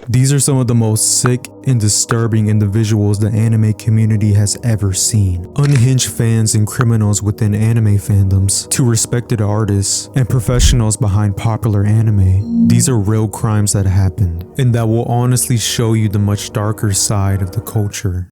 These are some of the most sick and disturbing individuals the anime community has ever seen. Unhinged fans and criminals within anime fandoms, to respected artists and professionals behind popular anime. These are real crimes that happened, and that will honestly show you the much darker side of the culture.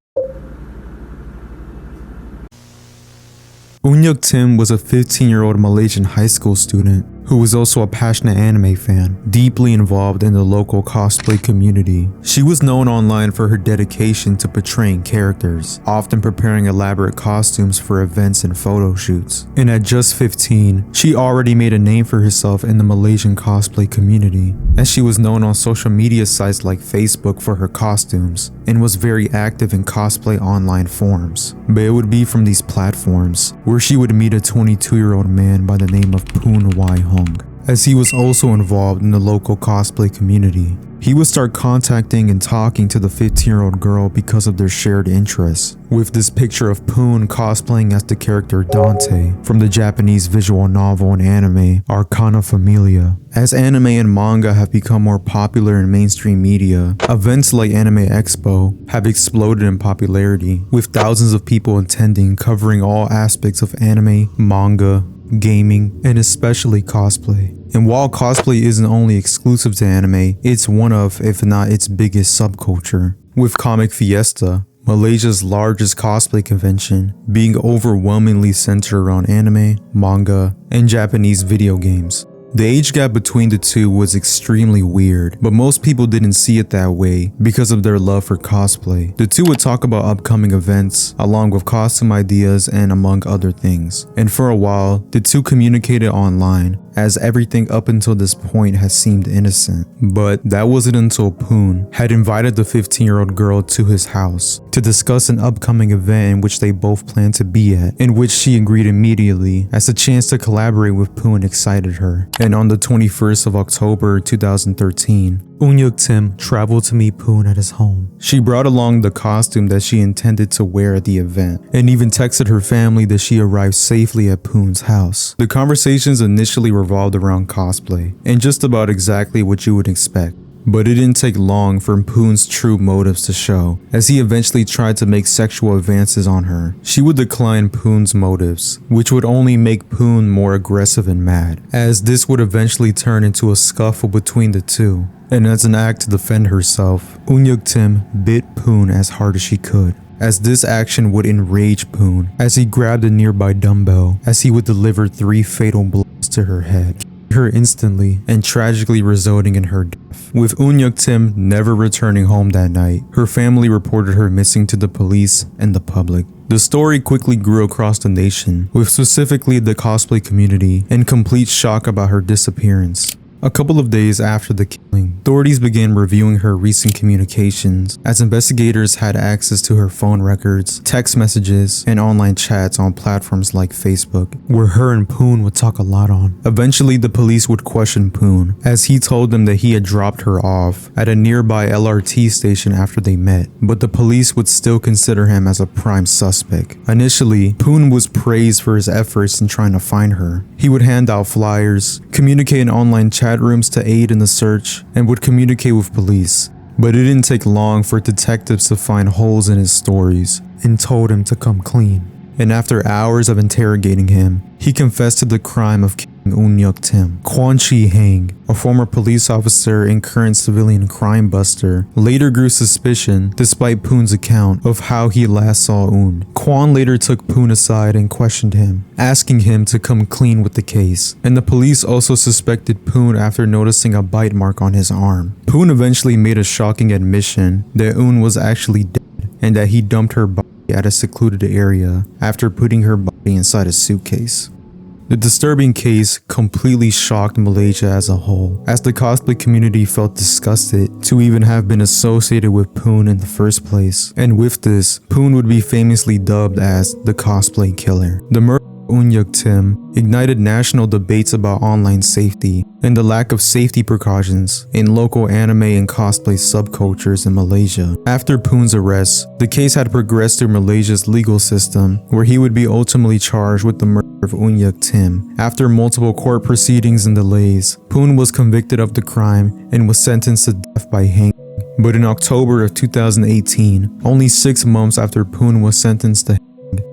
Ng Yuk Tim was a 15-year-old Malaysian high school student who was also a passionate anime fan, deeply involved in the local cosplay community. She was known online for her dedication to portraying characters, often preparing elaborate costumes for events and photo shoots. And at just 15, she already made a name for herself in the Malaysian cosplay community, as she was known on social media sites like Facebook for her costumes, and was very active in cosplay online forums. But it would be from these platforms where she would meet a 22-year-old man by the name of Poon Y Hong. As he was also involved in the local cosplay community, he would start contacting and talking to the 15-year-old girl because of their shared interests, with this picture of Poon cosplaying as the character Dante from the Japanese visual novel and anime Arcana Familia. As anime and manga have become more popular in mainstream media, events like Anime Expo have exploded in popularity, with thousands of people attending, covering all aspects of anime, manga, gaming, and especially cosplay. And while cosplay isn't only exclusive to anime, it's one of, if not its biggest subculture, with Comic Fiesta, Malaysia's largest cosplay convention, being overwhelmingly centered around anime, manga, and Japanese video games. The age gap between the two was extremely weird, but most people didn't see it that way because of their love for cosplay. The two would talk about upcoming events, along with costume ideas and among other things. And for a while, the two communicated online, as everything up until this point has seemed innocent. But that wasn't until Poon had invited the 15-year-old girl to his house to discuss an upcoming event in which they both planned to be at, in which she agreed immediately, as the chance to collaborate with Poon excited her. And on the 21st of October 2013, Ng Yuk Tim traveled to meet Poon at his home. She brought along the costume that she intended to wear at the event, and even texted her family that she arrived safely at Poon's house. The conversations initially revolved around cosplay, and just about exactly what you would expect. But it didn't take long for Poon's true motives to show, as he eventually tried to make sexual advances on her. She would decline Poon's motives, which would only make Poon more aggressive and mad, as this would eventually turn into a scuffle between the two. And as an act to defend herself, Ng Yuk Tim bit Poon as hard as she could, as this action would enrage Poon as he grabbed a nearby dumbbell, as he would deliver 3 fatal blows to her head, her instantly and tragically resulting in her death. With Ng Yuk Tim never returning home that night, her family reported her missing to the police and the public. The story quickly grew across the nation, with specifically the cosplay community in complete shock about her disappearance. A couple of days after the killing, authorities began reviewing her recent communications, as investigators had access to her phone records, text messages, and online chats on platforms like Facebook, where her and Poon would talk a lot on. Eventually, the police would question Poon, as he told them that he had dropped her off at a nearby LRT station after they met, but the police would still consider him as a prime suspect. Initially, Poon was praised for his efforts in trying to find her. He would hand out flyers, communicate in online chat rooms to aid in the search, and would communicate with police. But it didn't take long for detectives to find holes in his stories and told him to come clean. And after hours of interrogating him, he confessed to the crime of killing Ng Yuk Tim. Kwon Chi-hang, a former police officer and current civilian crime buster, later grew suspicion, despite Poon's account, of how he last saw Un. Kwon later took Poon aside and questioned him, asking him to come clean with the case, and the police also suspected Poon after noticing a bite mark on his arm. Poon eventually made a shocking admission that Un was actually dead, and that he dumped her body at a secluded area after putting her body inside a suitcase. The disturbing case completely shocked Malaysia as a whole, as the cosplay community felt disgusted to even have been associated with Poon in the first place. And with this, Poon would be famously dubbed as the cosplay killer. The murder of Ng Yuk Tim ignited national debates about online safety and the lack of safety precautions in local anime and cosplay subcultures in Malaysia. After Poon's arrest, the case had progressed through Malaysia's legal system, where he would be ultimately charged with the murder of Ng Yuk Tim. After multiple court proceedings and delays, Poon was convicted of the crime and was sentenced to death by hanging But in October of 2018, only 6 months after Poon was sentenced to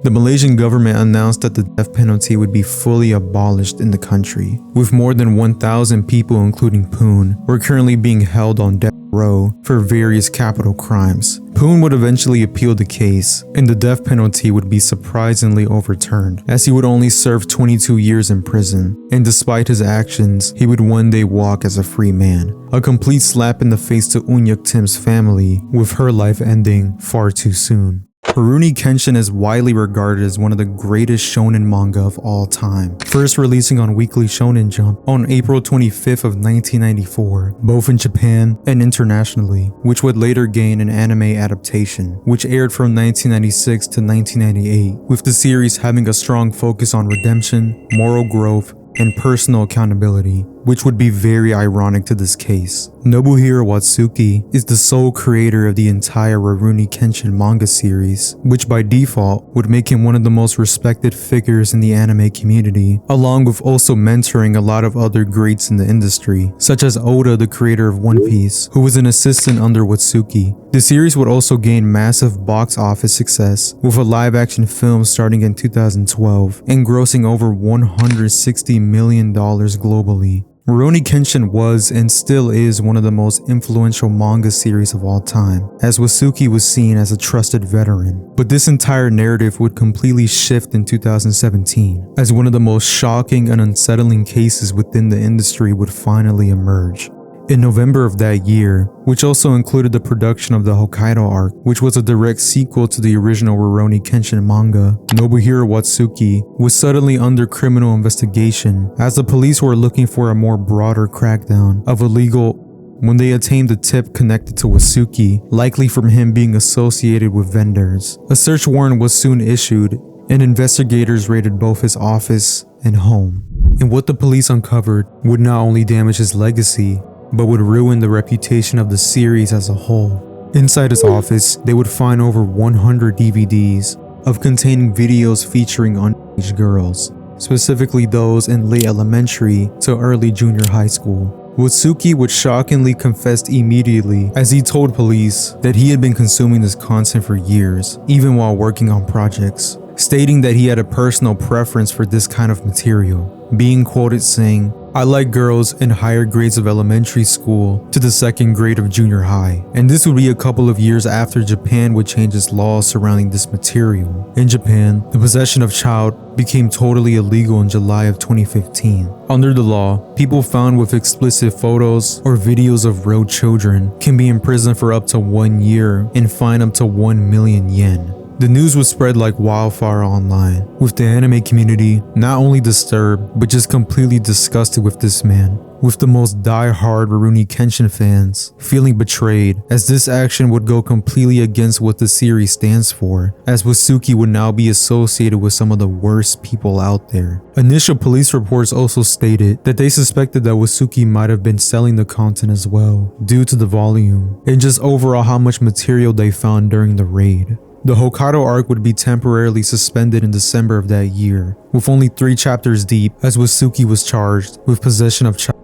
the Malaysian government announced that the death penalty would be fully abolished in the country, with more than 1,000 people, including Poon, were currently being held on death row for various capital crimes. Poon would eventually appeal the case, and the death penalty would be surprisingly overturned, as he would only serve 22 years in prison, and despite his actions, he would one day walk as a free man. A complete slap in the face to Ng Yuk Tim's family, with her life ending far too soon. Rurouni Kenshin is widely regarded as one of the greatest shonen manga of all time, first releasing on Weekly Shonen Jump on April 25th of 1994, both in Japan and internationally, which would later gain an anime adaptation, which aired from 1996 to 1998, with the series having a strong focus on redemption, moral growth, and personal accountability, which would be very ironic to this case. Nobuhiro Watsuki is the sole creator of the entire Rurouni Kenshin manga series, which by default would make him one of the most respected figures in the anime community, along with also mentoring a lot of other greats in the industry, such as Oda, the creator of One Piece, who was an assistant under Watsuki. The series would also gain massive box office success, with a live-action film starting in 2012 and grossing over $160 million globally. Rurouni Kenshin was and still is one of the most influential manga series of all time, as Watsuki was seen as a trusted veteran. But this entire narrative would completely shift in 2017, as one of the most shocking and unsettling cases within the industry would finally emerge. In November of that year, which also included the production of the Hokkaido arc, which was a direct sequel to the original Rurouni Kenshin manga, Nobuhiro Watsuki was suddenly under criminal investigation as the police were looking for a more broader crackdown of illegal when they attained a tip connected to Watsuki, likely from him being associated with vendors. A search warrant was soon issued, and investigators raided both his office and home. And what the police uncovered would not only damage his legacy, but would ruin the reputation of the series as a whole. Inside his office, they would find over 100 DVDs of containing videos featuring underage girls, specifically those in late elementary to early junior high school. Watsuki would shockingly confess immediately, as he told police that he had been consuming this content for years, even while working on projects, stating that he had a personal preference for this kind of material, being quoted saying, "I like girls in higher grades of elementary school to the 2nd grade of junior high." And this would be a couple of years after Japan would change its laws surrounding this material. In Japan, the possession of child became totally illegal in July of 2015. Under the law, people found with explicit photos or videos of real children can be imprisoned for up to 1 year and fined up to 1 million yen. The news was spread like wildfire online, with the anime community not only disturbed, but just completely disgusted with this man, with the most die-hard Rurouni Kenshin fans feeling betrayed, as this action would go completely against what the series stands for, as Watsuki would now be associated with some of the worst people out there. Initial police reports also stated that they suspected that Watsuki might have been selling the content as well, due to the volume, and just overall how much material they found during the raid. The Hokkaido arc would be temporarily suspended in December of that year, with only 3 chapters deep, as Watsuki was charged with possession of child.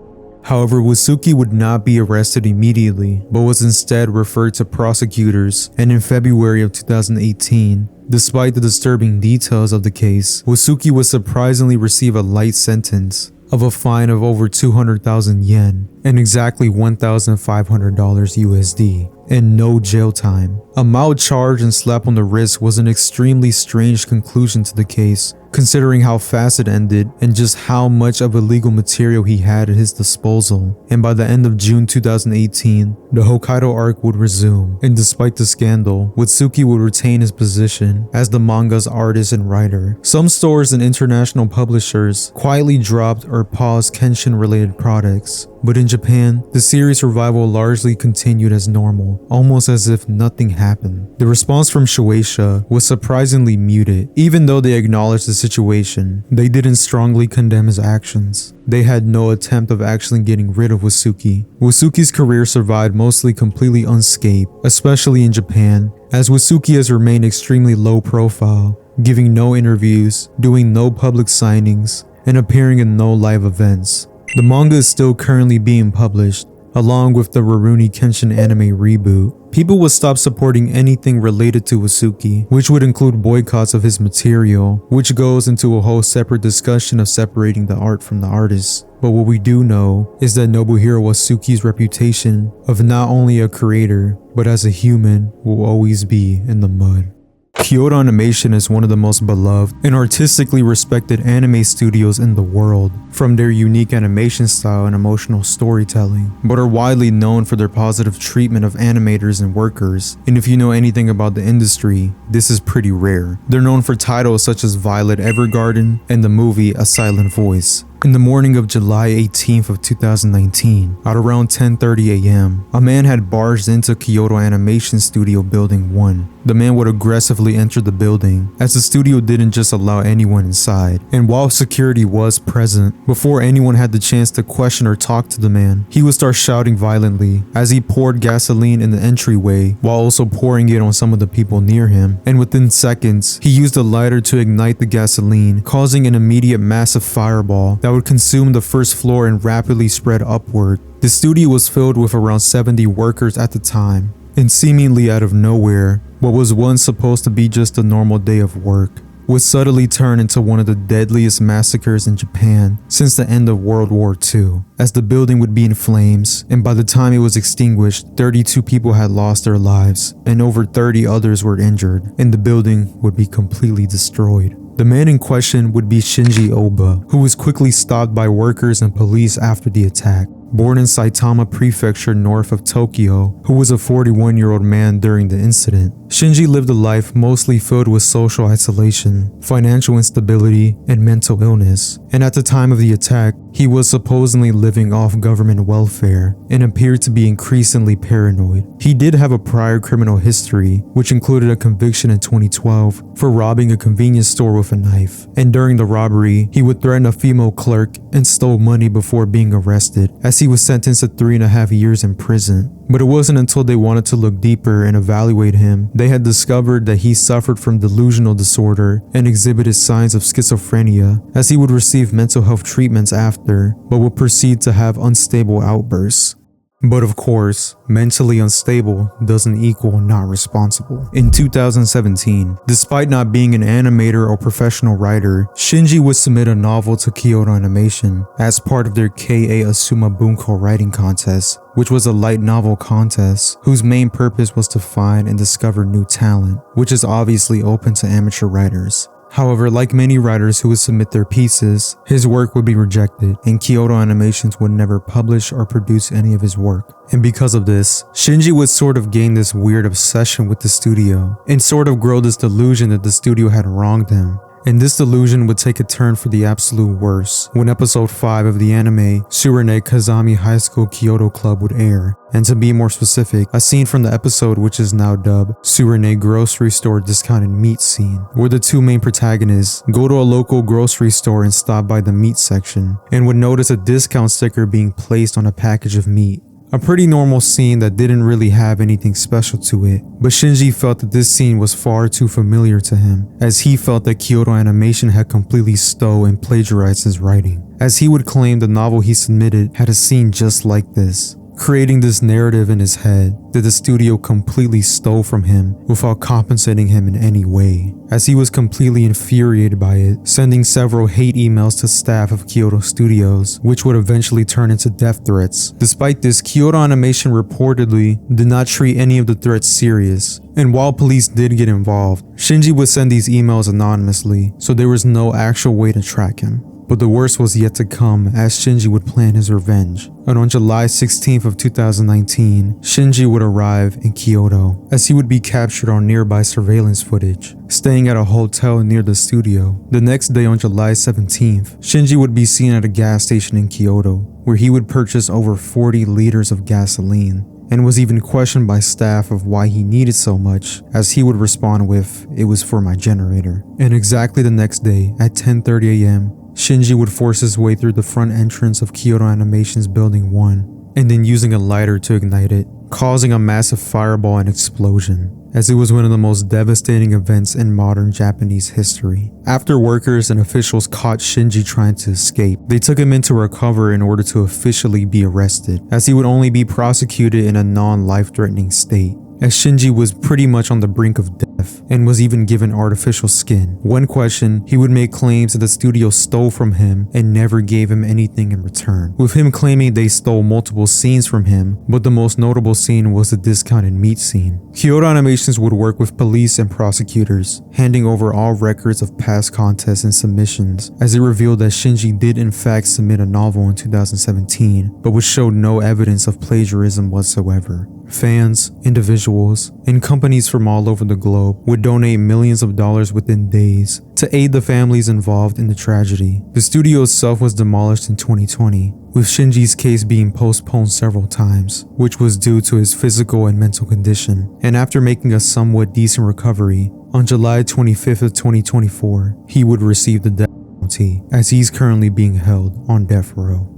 However, Watsuki would not be arrested immediately, but was instead referred to prosecutors, and in February of 2018, despite the disturbing details of the case, Watsuki would surprisingly receive a light sentence of a fine of over 200,000 yen and exactly $1,500 USD, and no jail time. A mild charge and slap on the wrist was an extremely strange conclusion to the case, considering how fast it ended and just how much of illegal material he had at his disposal. And by the end of June 2018, the Hokkaido arc would resume, and despite the scandal, Watsuki would retain his position as the manga's artist and writer. Some stores and international publishers quietly dropped or paused Kenshin-related products, but in Japan, the series revival largely continued as normal, almost as if nothing happened. The response from Shueisha was surprisingly muted. Even though they acknowledged the situation, they didn't strongly condemn his actions. They had no attempt of actually getting rid of Watsuki. Watsuki's career survived mostly completely unscathed, especially in Japan, as Watsuki has remained extremely low profile, giving no interviews, doing no public signings, and appearing in no live events. The manga is still currently being published, along with the Rurouni Kenshin anime reboot, people would stop supporting anything related to Watsuki, which would include boycotts of his material, which goes into a whole separate discussion of separating the art from the artist. But what we do know is that Nobuhiro Watsuki's reputation of not only a creator, but as a human will always be in the mud. Kyoto Animation is one of the most beloved and artistically respected anime studios in the world, from their unique animation style and emotional storytelling, but are widely known for their positive treatment of animators and workers. And if you know anything about the industry, this is pretty rare. They're known for titles such as Violet Evergarden and the movie A Silent Voice. In the morning of July 18th of 2019, at around 10:30 a.m., a man had barged into Kyoto Animation Studio Building 1. The man would aggressively enter the building, as the studio didn't just allow anyone inside. And while security was present, before anyone had the chance to question or talk to the man, he would start shouting violently as he poured gasoline in the entryway while also pouring it on some of the people near him. And within seconds, he used a lighter to ignite the gasoline, causing an immediate massive fireball that would consume the first floor and rapidly spread upward. The studio was filled with around 70 workers at the time, and seemingly out of nowhere, what was once supposed to be just a normal day of work would suddenly turn into one of the deadliest massacres in Japan since the end of World War II, as the building would be in flames, and by the time it was extinguished, 32 people had lost their lives, and over 30 others were injured, and the building would be completely destroyed. The man in question would be Shinji Oba, who was quickly stopped by workers and police after the attack. Born in Saitama Prefecture north of Tokyo, who was a 41-year-old man during the incident, Shinji lived a life mostly filled with social isolation, financial instability, and mental illness. And at the time of the attack, he was supposedly living off government welfare and appeared to be increasingly paranoid. He did have a prior criminal history, which included a conviction in 2012 for robbing a convenience store with a knife. And during the robbery, he would threaten a female clerk and stole money before being arrested, as he was sentenced to 3.5 years in prison. But it wasn't until they wanted to look deeper and evaluate him, they had discovered that he suffered from delusional disorder and exhibited signs of schizophrenia, as he would receive mental health treatments after, but would proceed to have unstable outbursts. But of course, mentally unstable doesn't equal not responsible. In 2017, despite not being an animator or professional writer, Shinji would submit a novel to Kyoto Animation as part of their K.A. Asuma Bunko writing contest, which was a light novel contest whose main purpose was to find and discover new talent, which is obviously open to amateur writers. However, like many writers who would submit their pieces, his work would be rejected, and Kyoto Animations would never publish or produce any of his work. And because of this, Shinji would sort of gain this weird obsession with the studio, and sort of grow this delusion that the studio had wronged him. And this delusion would take a turn for the absolute worst when episode 5 of the anime Rurouni Kazami High School Kyoto Club would air. And to be more specific, a scene from the episode, which is now dubbed Rurouni Grocery Store Discounted Meat Scene, where the two main protagonists go to a local grocery store and stop by the meat section, and would notice a discount sticker being placed on a package of meat. A pretty normal scene that didn't really have anything special to it, but Shinji felt that this scene was far too familiar to him, as he felt that Kyoto Animation had completely stole and plagiarized his writing, as he would claim the novel he submitted had a scene just like this, creating this narrative in his head that the studio completely stole from him without compensating him in any way, as he was completely infuriated by it, sending several hate emails to staff of Kyoto Studios, which would eventually turn into death threats. Despite this, Kyoto Animation reportedly did not treat any of the threats serious, and while police did get involved, Shinji would send these emails anonymously, so there was no actual way to track him. But the worst was yet to come, as Shinji would plan his revenge. And on July 16th of 2019, Shinji would arrive in Kyoto, as he would be captured on nearby surveillance footage, staying at a hotel near the studio. The next day on July 17th, Shinji would be seen at a gas station in Kyoto, where he would purchase over 40 liters of gasoline, and was even questioned by staff of why he needed so much, as he would respond with, "It was for my generator." And exactly the next day, at 10:30 a.m., Shinji would force his way through the front entrance of Kyoto Animation's Building 1, and then using a lighter to ignite it, causing a massive fireball and explosion, as it was one of the most devastating events in modern Japanese history. After workers and officials caught Shinji trying to escape, they took him into recover in order to officially be arrested, as he would only be prosecuted in a non-life-threatening state, as Shinji was pretty much on the brink of death and was even given artificial skin. When questioned, he would make claims that the studio stole from him and never gave him anything in return, with him claiming they stole multiple scenes from him, but the most notable scene was the discounted meat scene. Kyoto Animations would work with police and prosecutors, handing over all records of past contests and submissions, as it revealed that Shinji did in fact submit a novel in 2017, but would show no evidence of plagiarism whatsoever. Fans, individuals, and companies from all over the globe would donate millions of dollars within days to aid the families involved in the tragedy. The studio itself was demolished in 2020, with Shinji's case being postponed several times, which was due to his physical and mental condition. And after making a somewhat decent recovery, on July 25th of 2024, he would receive the death penalty, as he's currently being held on death row.